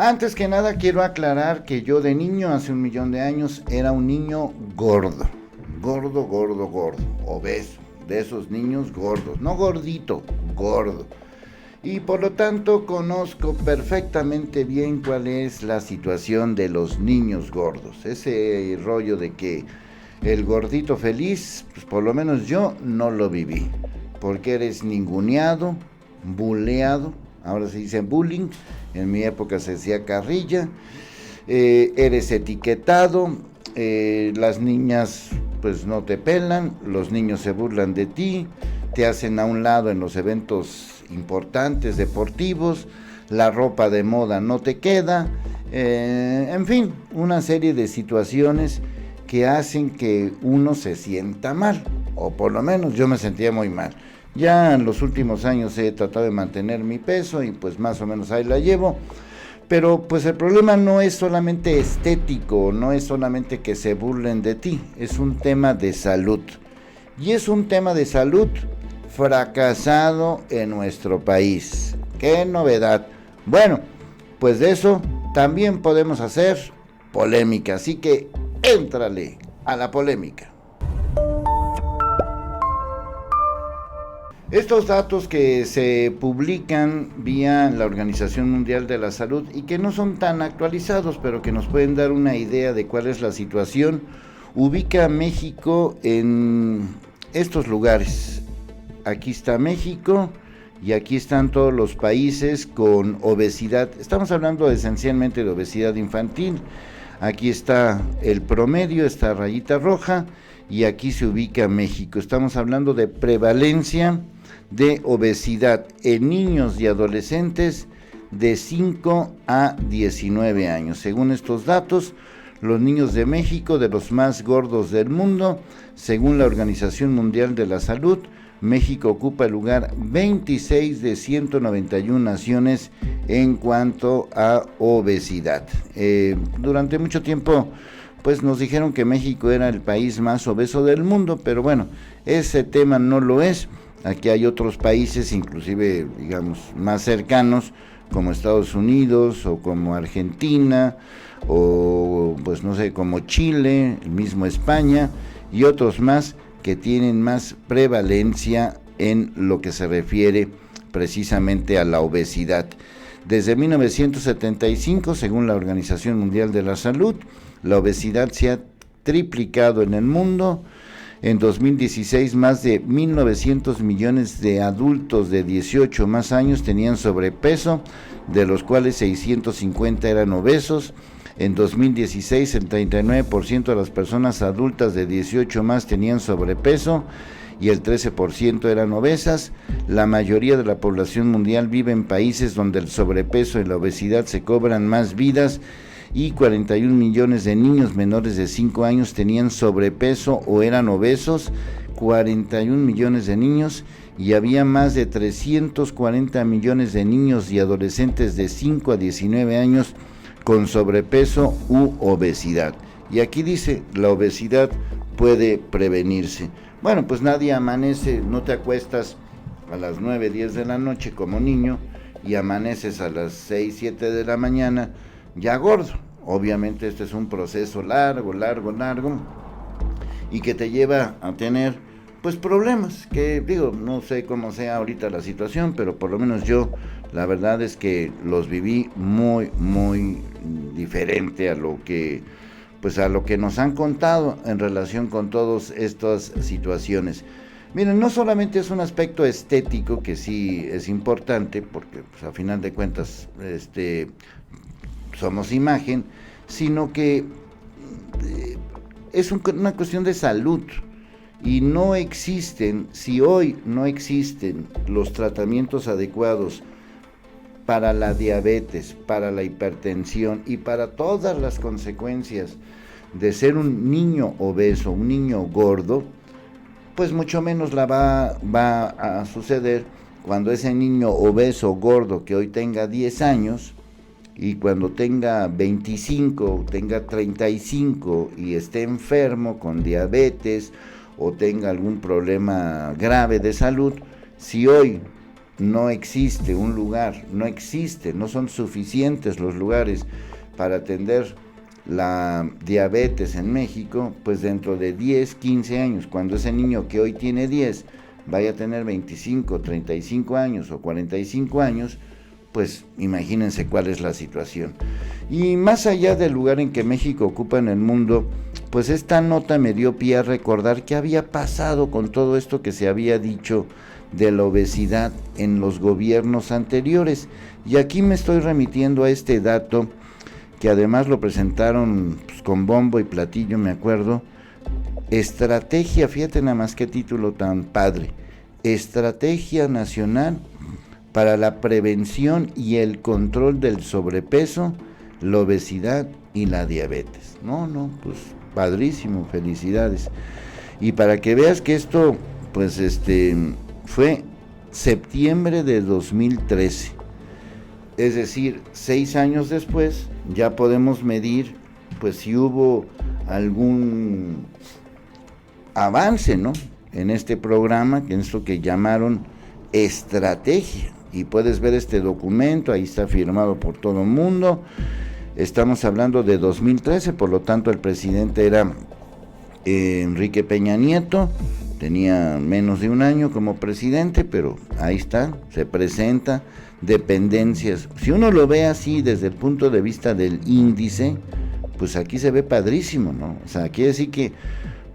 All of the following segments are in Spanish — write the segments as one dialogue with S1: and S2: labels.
S1: Antes que nada quiero aclarar que yo de niño, hace 1.000.000 de años, era un niño gordo, gordo, obeso, de esos niños gordos, no gordito, gordo. Y por lo tanto conozco perfectamente bien cuál es la situación de los niños gordos. Ese rollo de que el gordito feliz, pues por lo menos yo no lo viví, porque eres ninguneado, buleado, ahora se dice bullying, en mi época se decía carrilla, eres etiquetado, las niñas pues no te pelan, los niños se burlan de ti, te hacen a un lado en los eventos importantes deportivos, la ropa de moda no te queda, en fin, una serie de situaciones que hacen que uno se sienta mal, o por lo menos yo me sentía muy mal. Ya en los últimos años he tratado de mantener mi peso y pues más o menos ahí la llevo, pero pues el problema no es solamente estético, no es solamente que se burlen de ti, es un tema de salud. Y es un tema de salud fracasado en nuestro país. ¡Qué novedad! Bueno, pues de eso también podemos hacer polémica, así que éntrale a la polémica. Estos datos que se publican vía la Organización Mundial de la Salud y que no son tan actualizados, pero que nos pueden dar una idea de cuál es la situación, ubica a México en estos lugares. Aquí está México y aquí están todos los países con obesidad. Estamos hablando esencialmente de obesidad infantil. Aquí está el promedio, esta rayita roja, y aquí se ubica México. Estamos hablando de prevalencia de obesidad en niños y adolescentes de 5 a 19 años. Según estos datos, los niños de México, de los más gordos del mundo, según la Organización Mundial de la Salud, México ocupa el lugar 26 de 191 naciones en cuanto a obesidad. Durante mucho tiempo pues nos dijeron que México era el país más obeso del mundo, pero bueno, ese tema no lo es. Aquí hay otros países, inclusive, digamos, más cercanos, como Estados Unidos o como Argentina, o pues no sé, como Chile, el mismo España, y otros más que tienen más prevalencia en lo que se refiere precisamente a la obesidad. Desde 1975, según la Organización Mundial de la Salud, la obesidad se ha triplicado en el mundo. En 2016, más de 1.900 millones de adultos de 18 más años tenían sobrepeso, de los cuales 650 eran obesos. En 2016, el 39% de las personas adultas de 18 más tenían sobrepeso y el 13% eran obesas. La mayoría de la población mundial vive en países donde el sobrepeso y la obesidad se cobran más vidas, y 41 millones de niños menores de 5 años tenían sobrepeso o eran obesos, 41 millones de niños, y había más de 340 millones de niños y adolescentes de 5 a 19 años con sobrepeso u obesidad. Y aquí dice, la obesidad puede prevenirse. Bueno, pues nadie amanece, no te acuestas a las 9, 10 de la noche como niño y amaneces a las 6, 7 de la mañana ya gordo. Obviamente este es un proceso largo y que te lleva a tener pues problemas, que digo, no sé cómo sea ahorita la situación, pero por lo menos yo la verdad es que los viví muy diferente a lo que nos han contado en relación con todas estas situaciones. Miren, no solamente es un aspecto estético, que sí es importante, porque pues, a final de cuentas somos imagen, sino que es una cuestión de salud. Y no existen, si hoy no existen los tratamientos adecuados para la diabetes, para la hipertensión y para todas las consecuencias de ser un niño obeso, un niño gordo, pues mucho menos va a suceder cuando ese niño obeso, gordo, que hoy tenga 10 años, y cuando tenga 25, tenga 35 y esté enfermo con diabetes o tenga algún problema grave de salud, si hoy no existe un lugar, no son suficientes los lugares para atender la diabetes en México, pues dentro de 10, 15 años, cuando ese niño que hoy tiene 10 vaya a tener 25, 35 años o 45 años, pues imagínense cuál es la situación. Y más allá del lugar en que México ocupa en el mundo, pues esta nota me dio pie a recordar qué había pasado con todo esto que se había dicho de la obesidad en los gobiernos anteriores. Y aquí me estoy remitiendo a este dato, que además lo presentaron pues, con bombo y platillo, me acuerdo. Estrategia, fíjate nada más qué título tan padre. Estrategia Nacional para la Prevención y el Control del Sobrepeso, la Obesidad y la Diabetes. Pues padrísimo, felicidades. Y para que veas que esto, pues fue septiembre de 2013. Es decir, 6 años después ya podemos medir pues si hubo algún avance, ¿no?, en este programa, que es lo que llamaron estrategia. Y puedes ver este documento, ahí está firmado por todo el mundo. Estamos hablando de 2013, por lo tanto el presidente era Enrique Peña Nieto, tenía menos de un año como presidente, pero ahí está, se presenta, dependencias. Si uno lo ve así desde el punto de vista del índice, pues aquí se ve padrísimo, ¿no? O sea, quiere decir que,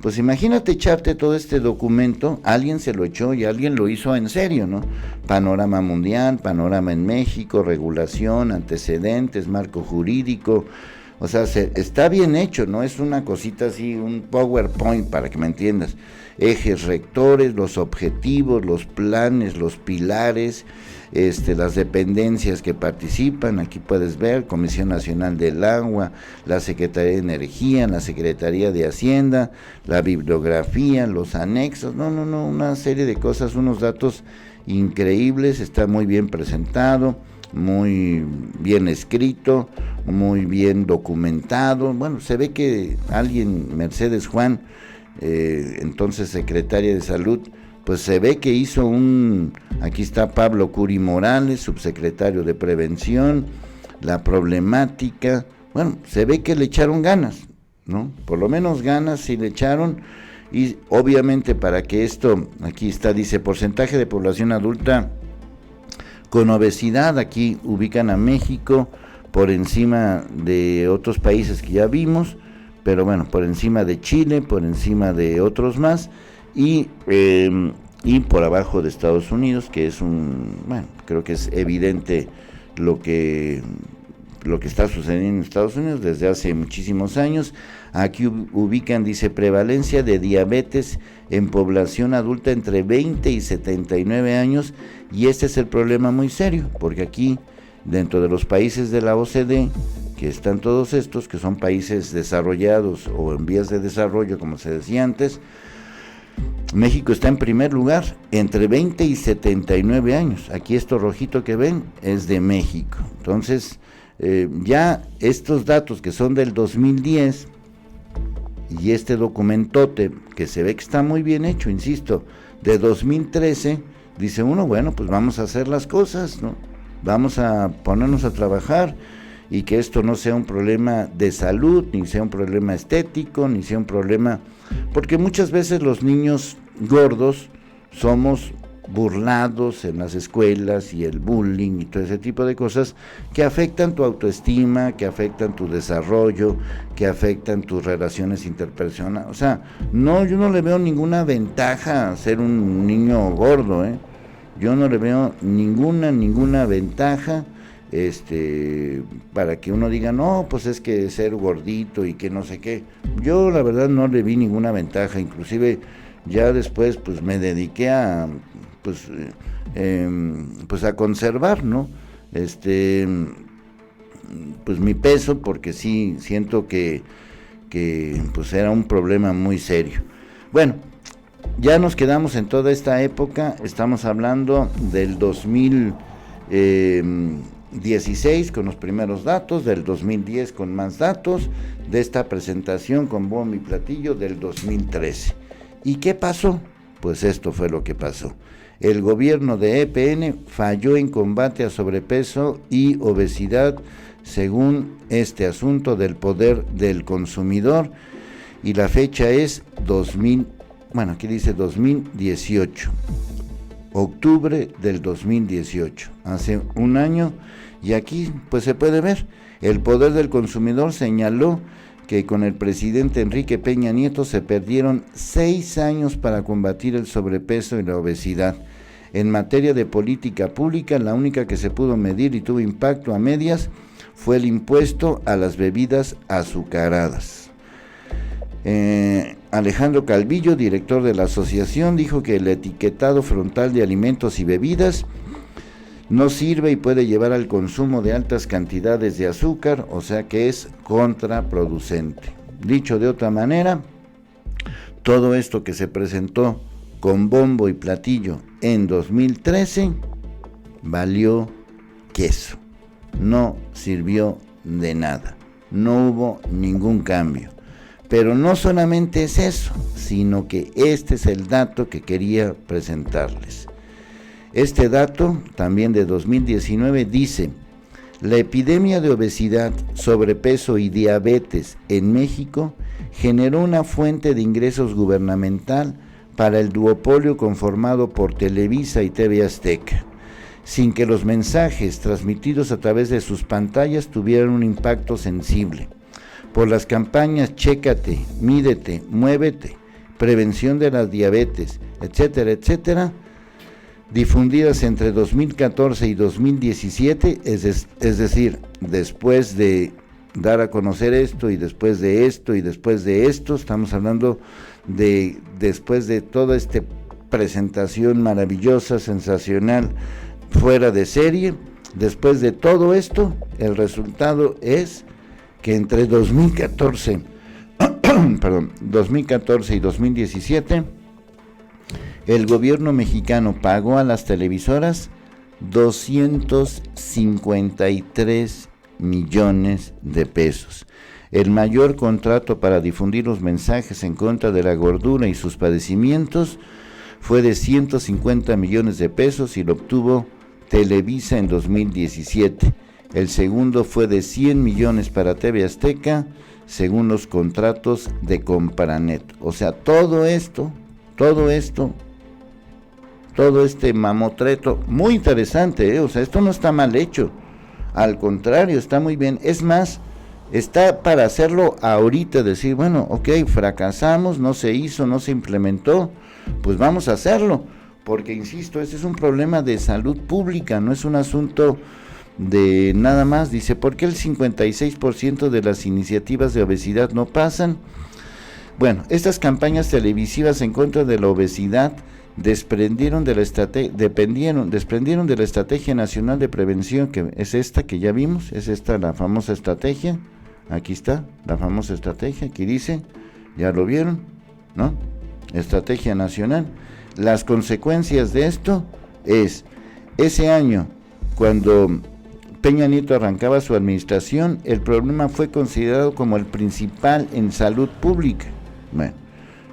S1: pues imagínate echarte todo este documento, alguien se lo echó y alguien lo hizo en serio, ¿no? Panorama mundial, panorama en México, regulación, antecedentes, marco jurídico. O sea, está bien hecho, no es una cosita así, un PowerPoint, para que me entiendas. Ejes rectores, los objetivos, los planes, los pilares, las dependencias que participan. Aquí puedes ver Comisión Nacional del Agua, la Secretaría de Energía, la Secretaría de Hacienda, la bibliografía, los anexos, una serie de cosas, unos datos increíbles. Está muy bien presentado, muy bien escrito, muy bien documentado. Bueno, se ve que alguien, Mercedes Juan, entonces secretaria de Salud, pues se ve que hizo aquí está Pablo Curi Morales, subsecretario de Prevención, la problemática. Bueno, se ve que le echaron ganas, ¿no? Por lo menos ganas sí le echaron. Y obviamente para que esto, aquí está, dice porcentaje de población adulta con obesidad, aquí ubican a México por encima de otros países que ya vimos, pero bueno, por encima de Chile, por encima de otros más, y por abajo de Estados Unidos, que es creo que es evidente lo que está sucediendo en Estados Unidos desde hace muchísimos años. Aquí ubican, dice, prevalencia de diabetes en población adulta entre 20 y 79 años, y este es el problema muy serio, porque aquí, dentro de los países de la OCDE, que están todos estos, que son países desarrollados o en vías de desarrollo, como se decía antes, México está en primer lugar, entre 20 y 79 años. Aquí esto rojito que ven es de México. Entonces, ya estos datos que son del 2010 y este documentote que se ve que está muy bien hecho, insisto, de 2013, dice uno, bueno, pues vamos a hacer las cosas, ¿no? Vamos a ponernos a trabajar, y que esto no sea un problema de salud, ni sea un problema estético, ni sea un problema, porque muchas veces los niños gordos somos burlados en las escuelas, y el bullying y todo ese tipo de cosas que afectan tu autoestima, que afectan tu desarrollo, que afectan tus relaciones interpersonales. O sea, yo no le veo ninguna ventaja a ser un niño gordo, yo no le veo ninguna ventaja para que uno diga, no, pues es que ser gordito y que no sé qué. Yo la verdad no le vi ninguna ventaja, inclusive ya después pues me dediqué a pues a conservar, ¿no? Pues mi peso, porque sí siento que pues era un problema muy serio. Bueno, ya nos quedamos en toda esta época, estamos hablando del 2016 con los primeros datos, del 2010 con más datos, de esta presentación con bombo y platillo del 2013. ¿Y qué pasó? Pues esto fue lo que pasó. el gobierno de EPN falló en combate a sobrepeso y obesidad, según este asunto del poder del consumidor, y la fecha es 2018, octubre del 2018, hace un año, y aquí pues se puede ver, el poder del consumidor señaló que con el presidente Enrique Peña Nieto se perdieron 6 años para combatir el sobrepeso y la obesidad. En materia de política pública, la única que se pudo medir y tuvo impacto a medias fue el impuesto a las bebidas azucaradas. Alejandro Calvillo, director de la asociación, dijo que el etiquetado frontal de alimentos y bebidas no sirve y puede llevar al consumo de altas cantidades de azúcar, o sea que es contraproducente. Dicho de otra manera, todo esto que se presentó con bombo y platillo en 2013 valió queso, no sirvió de nada, no hubo ningún cambio. Pero no solamente es eso, sino que este es el dato que quería presentarles. Este dato, también de 2019, dice: la epidemia de obesidad, sobrepeso y diabetes en México generó una fuente de ingresos gubernamental para el duopolio conformado por Televisa y TV Azteca, sin que los mensajes transmitidos a través de sus pantallas tuvieran un impacto sensible. Por las campañas Chécate, Mídete, Muévete, Prevención de la Diabetes, etcétera, etcétera, difundidas entre 2014 y 2017, es decir, después de dar a conocer esto y después de esto y después de esto, estamos hablando de después de toda esta presentación maravillosa, sensacional, fuera de serie, después de todo esto, el resultado es que entre 2014 y 2017, el gobierno mexicano pagó a las televisoras 253 millones de pesos. El mayor contrato para difundir los mensajes en contra de la gordura y sus padecimientos fue de 150 millones de pesos y lo obtuvo Televisa en 2017. El segundo fue de 100 millones para TV Azteca, según los contratos de Compranet. O sea, todo este mamotreto, muy interesante, o sea, esto no está mal hecho, al contrario, está muy bien. Es más, está para hacerlo ahorita, decir, bueno, ok, fracasamos, no se hizo, no se implementó, pues vamos a hacerlo, porque insisto, este es un problema de salud pública, no es un asunto de nada más. Dice, ¿por qué el 56% de las iniciativas de obesidad no pasan? Bueno, estas campañas televisivas en contra de la obesidad desprendieron de la Estrategia Nacional de Prevención, que es esta que ya vimos, es esta la famosa estrategia, aquí está, la famosa estrategia, aquí dice, ya lo vieron, ¿no? Estrategia Nacional. Las consecuencias de esto es, ese año, cuando Peña Nieto arrancaba su administración, el problema fue considerado como el principal en salud pública. Bueno,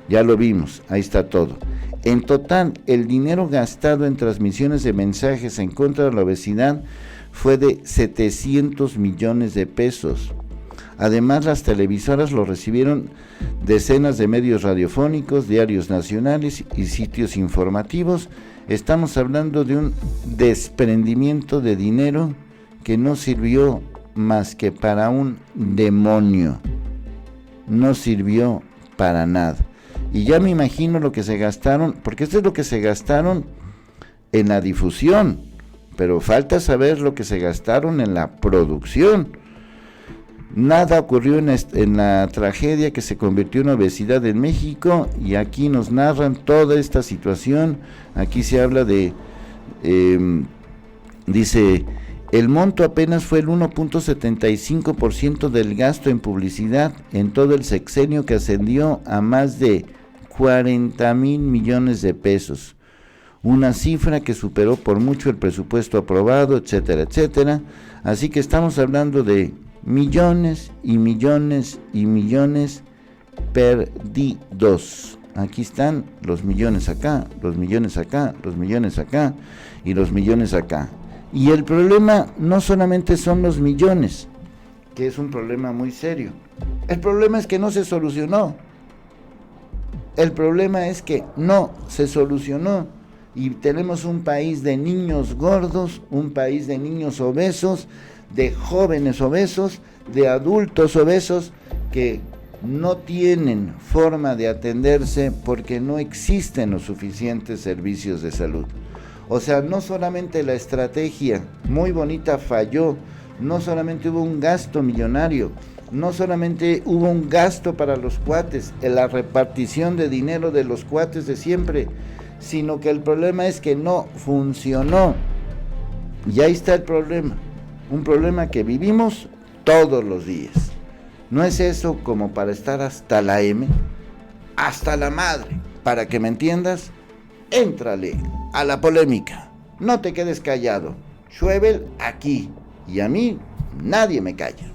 S1: ya lo vimos, ahí está todo. En total, el dinero gastado en transmisiones de mensajes en contra de la obesidad fue de 700 millones de pesos. Además, las televisoras lo recibieron decenas de medios radiofónicos, diarios nacionales y sitios informativos. Estamos hablando de un desprendimiento de dinero que no sirvió más que para un demonio. No sirvió para nada. Y ya me imagino lo que se gastaron, porque esto es lo que se gastaron en la difusión, pero falta saber lo que se gastaron en la producción. Nada ocurrió en la tragedia que se convirtió en obesidad en México, y aquí nos narran toda esta situación. Aquí se habla de, dice, el monto apenas fue el 1.75% del gasto en publicidad en todo el sexenio, que ascendió a más de 40,000 millones de pesos, una cifra que superó por mucho el presupuesto aprobado, etcétera, etcétera. Así que estamos hablando de millones y millones y millones perdidos. Aquí están los millones acá, los millones acá, los millones acá y los millones acá. Y el problema no solamente son los millones, que es un problema muy serio. El problema es que no se solucionó. El problema es que no se solucionó. Y tenemos un país de niños gordos, un país de niños obesos, de jóvenes obesos, de adultos obesos que no tienen forma de atenderse porque no existen los suficientes servicios de salud. O sea, no solamente la estrategia muy bonita falló, no solamente hubo un gasto millonario, no solamente hubo un gasto para los cuates, en la repartición de dinero de los cuates de siempre, sino que el problema es que no funcionó. Y ahí está el problema, un problema que vivimos todos los días. No es eso como para estar hasta la M, hasta la madre. Para que me entiendas, éntrale a la polémica. No te quedes callado. Schwebel aquí. Y a mí nadie me calla.